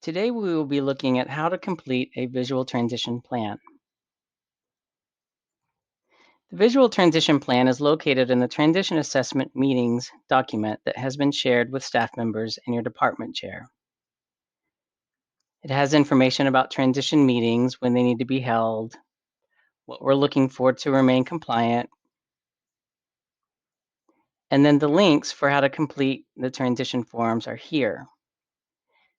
Today we will be looking at how to complete a visual transition plan. The visual transition plan is located in the Transition Assessment Meetings document that has been shared with staff members and your department chair. It has information about transition meetings, when they need to be held, what we're looking for to remain compliant, and then the links for how to complete the transition forms are here.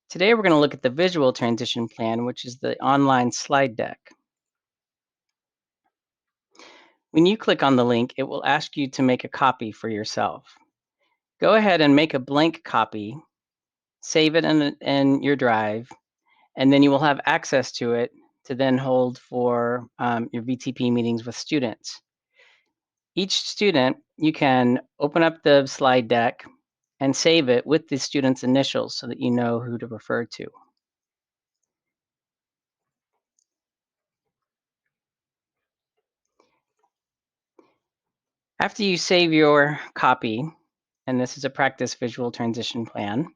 Today we're going to look at the visual transition plan, which is the online slide deck. When you click on the link, it will ask you to make a copy for yourself. Go ahead and make a blank copy, save it in your drive, and then you will have access to it to then hold for your VTP meetings with students. Each student, you can open up the slide deck and save it with the student's initials so that you know who to refer to. After you save your copy, and this is a practice visual transition plan,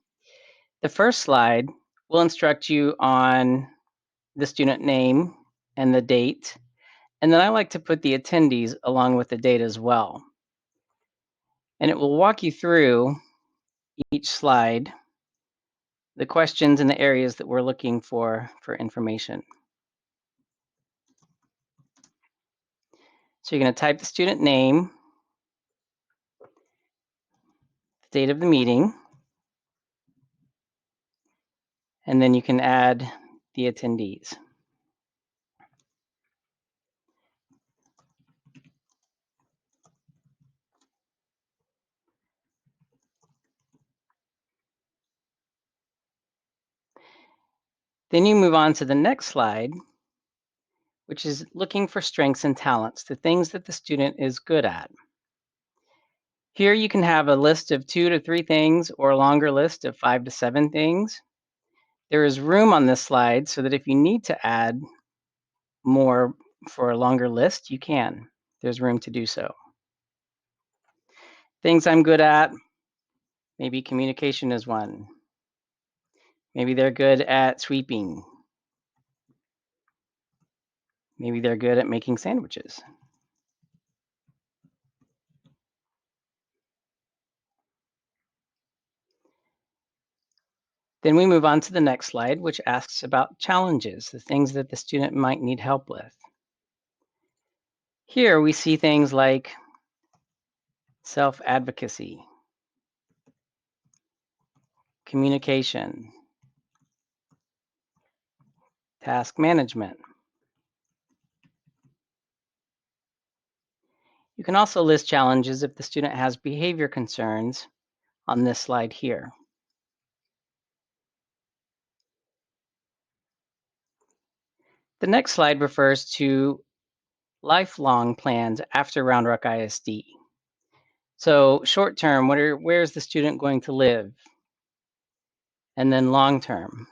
the first slide will instruct you on the student name and the date, and then I like to put the attendees along with the date as well. And it will walk you through each slide, the questions and the areas that we're looking for information. So you're going to type the student name, the date of the meeting, and then you can add the attendees. Then you move on to the next slide, which is looking for strengths and talents, the things that the student is good at. Here you can have a list of 2 to 3 things or a longer list of 5 to 7 things. There is room on this slide so that if you need to add more for a longer list, you can. There's room to do so. Things I'm good at, maybe communication is one. Maybe they're good at sweeping. Maybe they're good at making sandwiches. Then we move on to the next slide, which asks about challenges, the things that the student might need help with. Here we see things like self-advocacy, communication, task management. You can also list challenges if the student has behavior concerns on this slide here. The next slide refers to lifelong plans after Round Rock ISD. So short term, where is the student going to live? And then long term.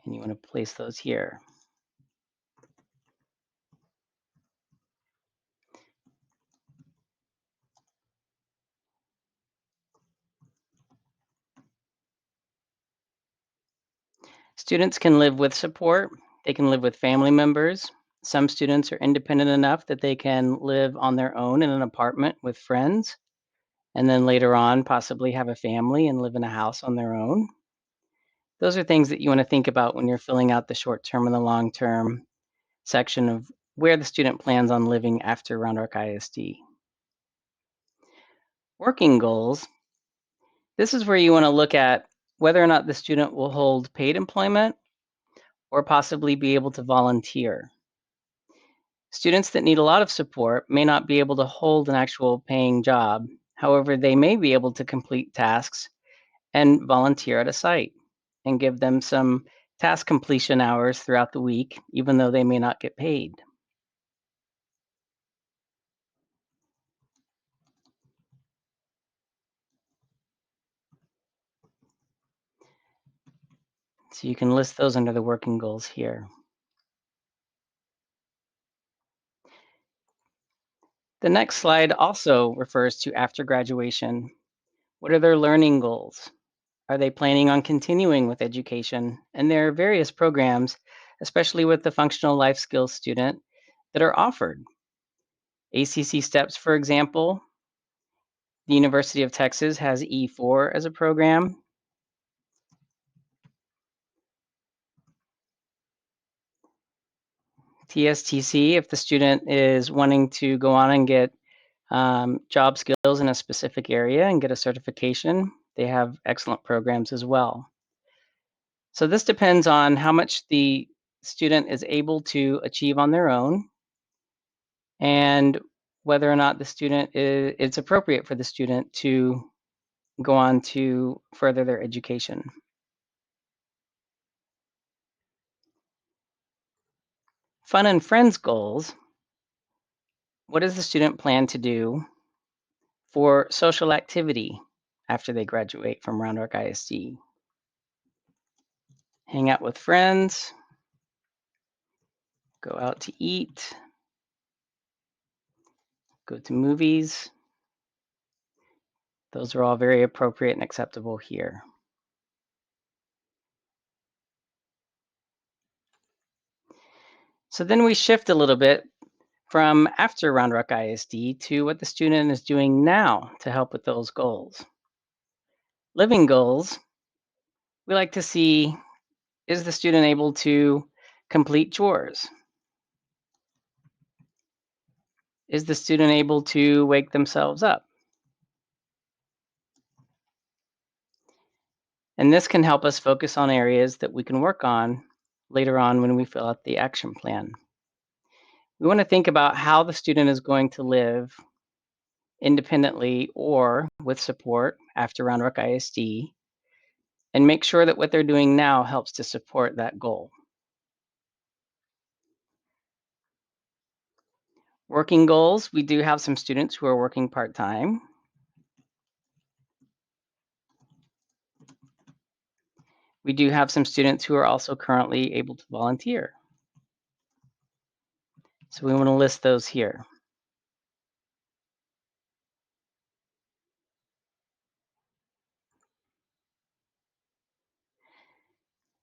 And you want to place those here. Students can live with support. They can live with family members. Some students are independent enough that they can live on their own in an apartment with friends, and then later on possibly have a family and live in a house on their own. Those are things that you want to think about when you're filling out the short-term and the long-term section of where the student plans on living after Round Rock ISD. Working goals. This is where you want to look at whether or not the student will hold paid employment or possibly be able to volunteer. Students that need a lot of support may not be able to hold an actual paying job. However, they may be able to complete tasks and volunteer at a site and give them some task completion hours throughout the week, even though they may not get paid. So you can list those under the working goals here. The next slide also refers to after graduation. What are their learning goals? Are they planning on continuing with education? And there are various programs, especially with the functional life skills student, that are offered. ACC Steps, for example, the University of Texas has E4 as a program. TSTC, if the student is wanting to go on and get job skills in a specific area and get a certification, they have excellent programs as well. So this depends on how much the student is able to achieve on their own and whether or not the student it's appropriate for the student to go on to further their education. Fun and friends goals. What does the student plan to do for social activity after they graduate from Round Rock ISD? Hang out with friends, go out to eat, go to movies. Those are all very appropriate and acceptable here. So then we shift a little bit from after Round Rock ISD to what the student is doing now to help with those goals. Living goals, we like to see, is the student able to complete chores? Is the student able to wake themselves up? And this can help us focus on areas that we can work on later on when we fill out the action plan. We want to think about how the student is going to live independently or with support after Round Rock ISD, and make sure that what they're doing now helps to support that goal. Working goals, we do have some students who are working part-time. We do have some students who are also currently able to volunteer. So we want to list those here.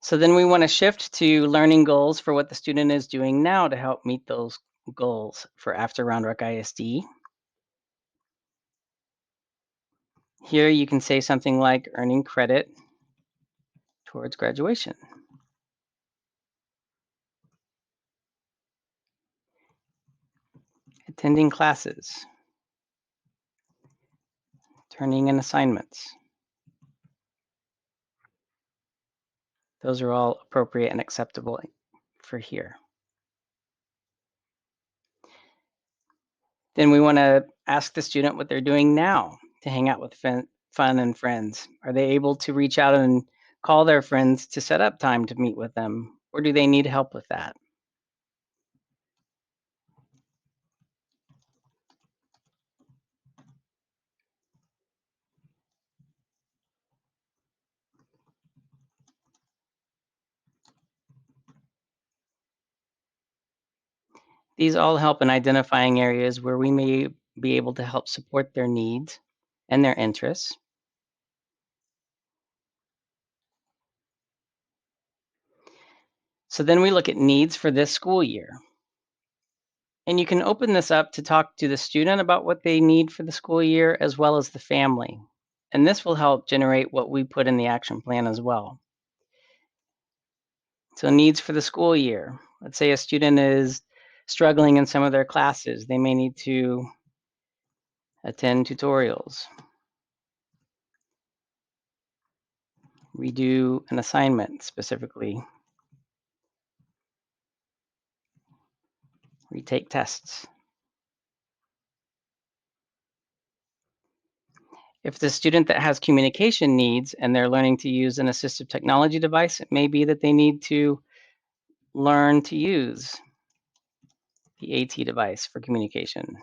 So then we want to shift to learning goals for what the student is doing now to help meet those goals for after Round Rock ISD. Here you can say something like earning credit towards graduation, attending classes, turning in assignments. Those are all appropriate and acceptable for here. Then we want to ask the student what they're doing now to hang out with fun and friends. Are they able to reach out and call their friends to set up time to meet with them, or do they need help with that? These all help in identifying areas where we may be able to help support their needs and their interests. So then we look at needs for this school year. And you can open this up to talk to the student about what they need for the school year as well as the family. And this will help generate what we put in the action plan as well. So needs for the school year. Let's say a student is struggling in some of their classes. They may need to attend tutorials, redo an assignment specifically, retake tests. If the student that has communication needs and they're learning to use an assistive technology device, it may be that they need to learn to use the AT device for communication.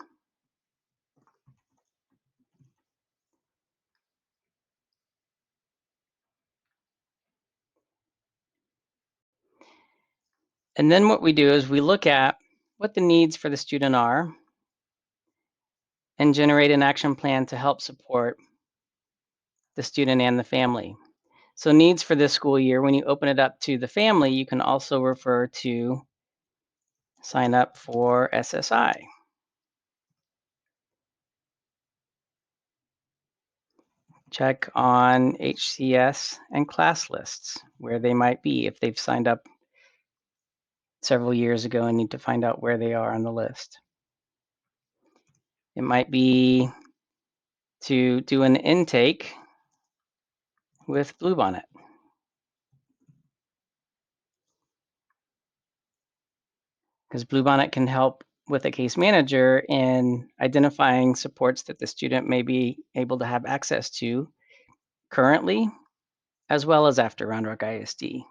And then what we do is we look at what the needs for the student are and generate an action plan to help support the student and the family. So needs for this school year, when you open it up to the family, you can also refer to sign up for SSI. Check on HCS and class lists, where they might be if they've signed up several years ago and need to find out where they are on the list. It might be to do an intake with Bluebonnet. Because Bluebonnet can help with a case manager in identifying supports that the student may be able to have access to currently, as well as after Round Rock ISD.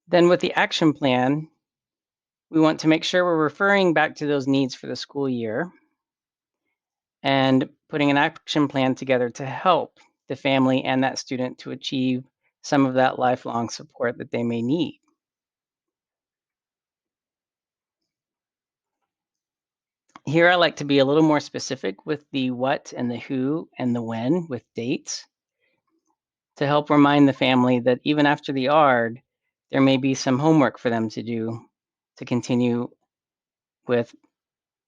Then with the action plan, we want to make sure we're referring back to those needs for the school year and putting an action plan together to help the family and that student to achieve some of that lifelong support that they may need. Here, I like to be a little more specific with the what and the who and the when with dates to help remind the family that even after the ARD, there may be some homework for them to do to continue with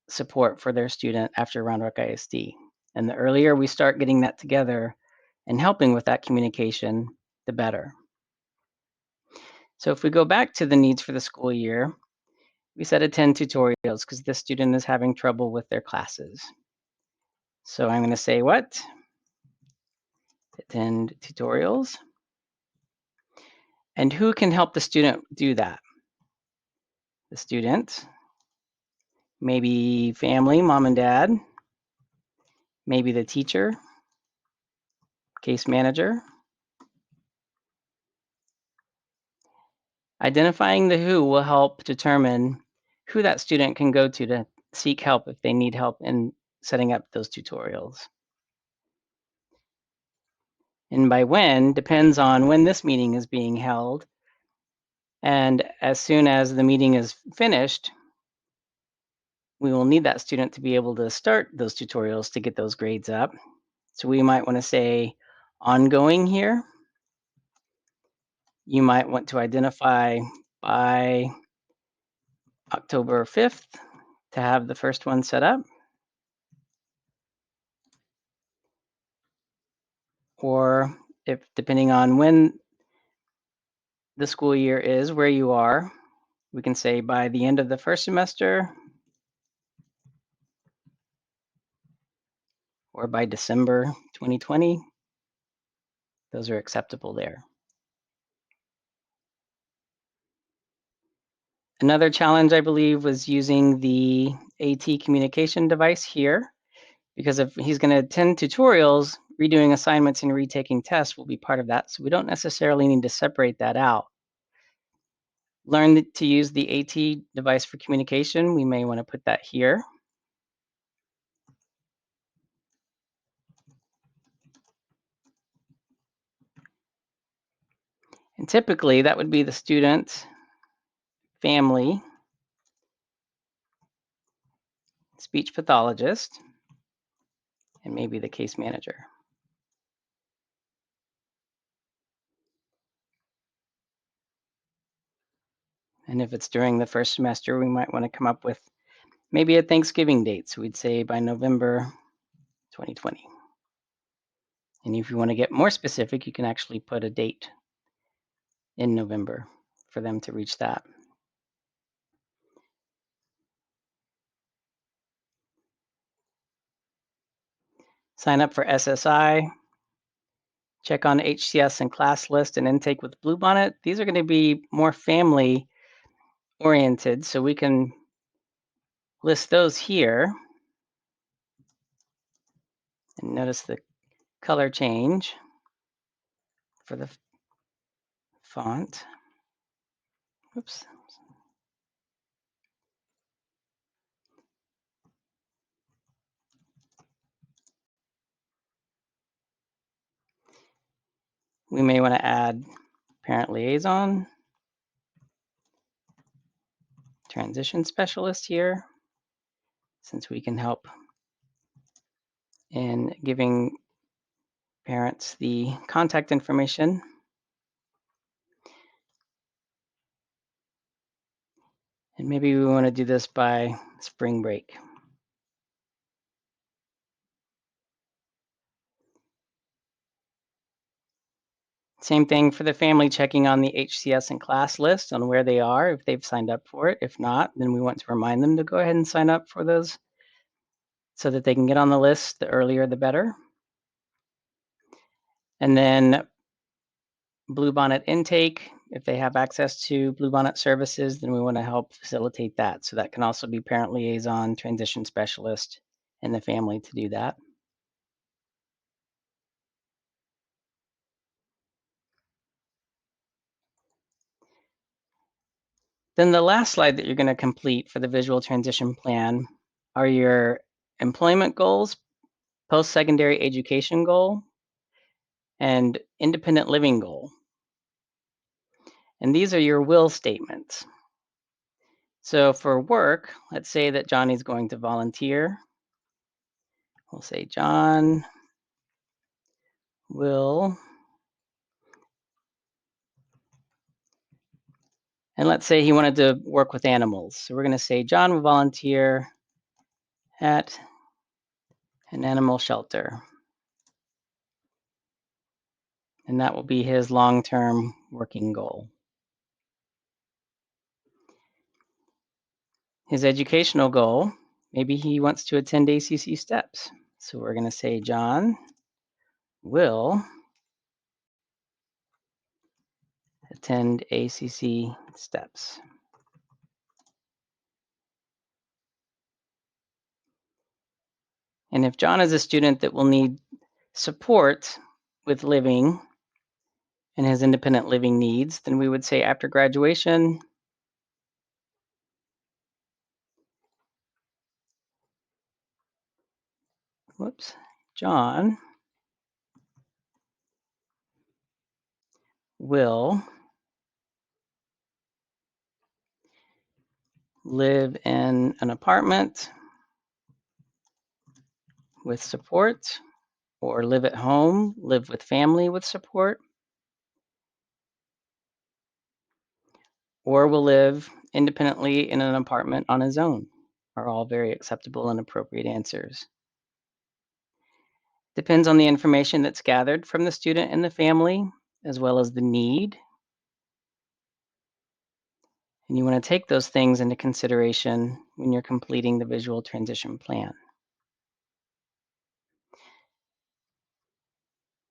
support for their student after Round Rock ISD. And the earlier we start getting that together and helping with that communication, the better. So if we go back to the needs for the school year, we said attend tutorials because this student is having trouble with their classes. So I'm going to say what? Attend tutorials. And who can help the student do that? The student, maybe family, mom and dad, maybe the teacher, case manager. Identifying the who will help determine who that student can go to seek help if they need help in setting up those tutorials. And by when depends on when this meeting is being held. And as soon as the meeting is finished, we will need that student to be able to start those tutorials to get those grades up. So we might want to say ongoing here. You might want to identify by October 5th to have the first one set up. Or if depending on when the school year is, where you are, we can say by the end of the first semester or by December 2020. Those are acceptable there. Another challenge, I believe, was using the AT communication device here, because if he's going to attend tutorials, redoing assignments and retaking tests will be part of that. So we don't necessarily need to separate that out. Learn to use the AT device for communication. We may want to put that here. And typically that would be the student, family, speech pathologist, and maybe the case manager. And if it's during the first semester, we might want to come up with maybe a Thanksgiving date. So we'd say by November 2020. And if you want to get more specific, you can actually put a date in November for them to reach that. Sign up for SSI, check on HCS and class list and intake with Bluebonnet. These are going to be more family oriented, so we can list those here. And notice the color change for the font. Oops. We may want to add parent liaison, transition specialist here, since we can help and giving parents the contact information. And maybe we want to do this by spring break. Same thing for the family, checking on the HCS and class list on where they are, if they've signed up for it. If not, then we want to remind them to go ahead and sign up for those so that they can get on the list. The earlier, the better. And then Bluebonnet intake. If they have access to Bluebonnet services, then we want to help facilitate that. So that can also be parent liaison, transition specialist, and the family to do that. Then the last slide that you're going to complete for the visual transition plan are your employment goals, post-secondary education goal, and independent living goal. And these are your will statements. So for work, let's say that Johnny's going to volunteer. We'll say John will, and let's say he wanted to work with animals. So we're going to say John will volunteer at an animal shelter. And that will be his long-term working goal. His educational goal, maybe he wants to attend ACC steps. So we're going to say John will attend ACC steps. And if John is a student that will need support with living and his independent living needs, then we would say after graduation, John will live in an apartment with support, or live at home, live with family with support, or will live independently in an apartment on his own, are all very acceptable and appropriate answers. Depends on the information that's gathered from the student and the family, as well as the need. And you want to take those things into consideration when you're completing the visual transition plan.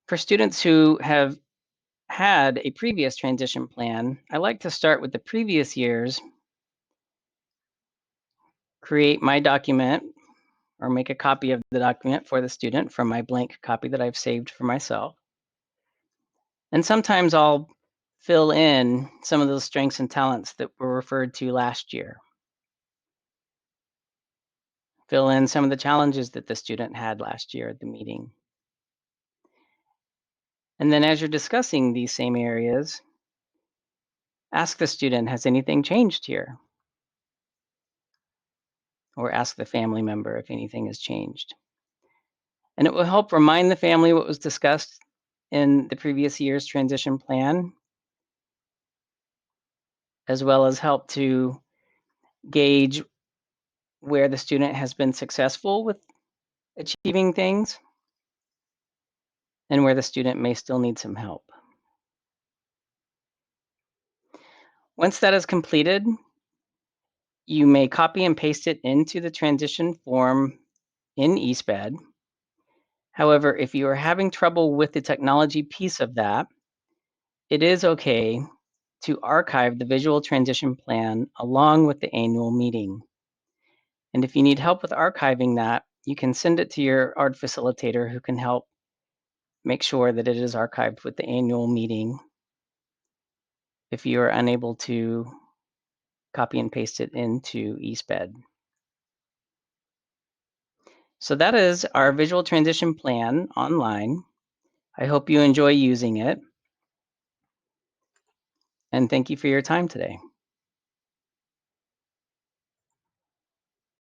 For students who have had a previous transition plan, I like to start with the previous year's, create my document, or make a copy of the document for the student from my blank copy that I've saved for myself. And sometimes I'll fill in some of those strengths and talents that were referred to last year. Fill in some of the challenges that the student had last year at the meeting. And then as you're discussing these same areas, ask the student, has anything changed here? Or ask the family member if anything has changed. And it will help remind the family what was discussed in the previous year's transition plan, as well as help to gauge where the student has been successful with achieving things and where the student may still need some help. Once that is completed, you may copy and paste it into the transition form in eSped. However, if you are having trouble with the technology piece of that, it is okay to archive the visual transition plan along with the annual meeting. And if you need help with archiving that, you can send it to your ARD facilitator who can help make sure that it is archived with the annual meeting if you are unable to copy and paste it into eSped. So that is our visual transition plan online. I hope you enjoy using it. And thank you for your time today.